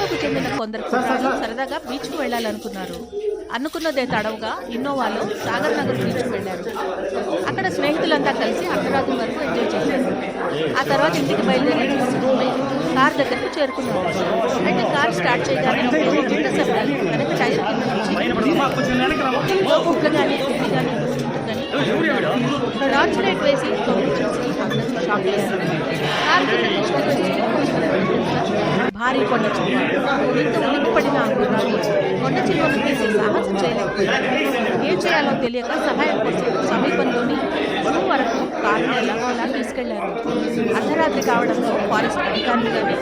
ఆటోకు చెందిన కొందరు కుర్రాళ్ళు సరదాగా బీచ్కు వెళ్లాలనుకున్నారు. అనుకున్నదే తడవుగా ఇన్నోవాలో సాగర్ నగర్ బీచ్కు వెళ్లారు. అక్కడ స్నేహితులంతా కలిసి అర్ధరాత్రి వరకు ఎంజాయ్ చేశారు. ఆ తర్వాత ఇంటికి బయలుదేరి కార్ దగ్గరకు చేరుకున్నారు. అయితే కార్ స్టార్ట్ చేయగానే గుడ్డ శబ్దాలు వెనక టైర్ కింద నుంచి గుడ్లు కానీ గుడ్లు కానీ వస్తుంటుందని టార్చ్ లైట్ వేసి తొమ్మిది చూసి అందరూ షాక్ అయ్యారు. కార్ కింద నుంచి భారీ కొండ చిలువ ఎంత ఉలిక్కిపడిన ఆ గుర్రాలు కొండ చిలువను తీసి సాహసం చేయలేకపోయారు. ఏం చేయాలో తెలియక సహాయం కోసం సమీపంలోని జూ వరకు కారును ఎలా తీసుకెళ్లారు. అర్ధరాత్రి కావడంతో ఫారెస్ట్ అధికారులు కానీ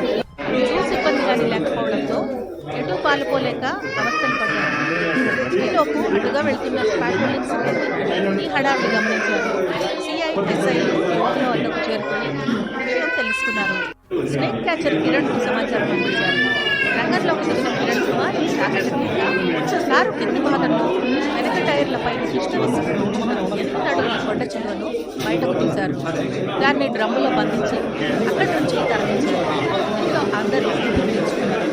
జూ సిబ్బంది కానీ లేకపోవడంతో ఎటు పాలుపోలేక అవస్థలు పడ్డారు. ఈలోపు అటుగా వెళ్తున్న పాట్రోలింగ్ సిబ్బంది ఈ హడావిడి గమనించారు. సిఐ ఎస్ఐలు యువకుల వద్దకు చేరుకుని విషయం తెలుసుకున్నారు. స్నేక్ క్యాచర్ కిరణ్ సమాచారం అందించారు. రంగంలోకి దిగిన కిరణ్ కుమార్ కారు కింది భాగంలో వెనక టైర్లపై ఎత్తడున్న కొండ చిలువను బయటకు తీశారు. దాన్ని డ్రమ్ములో బంధించి అక్కడి నుంచి తరలించారు. ఇంట్లో అందరూ తీసుకున్నారు.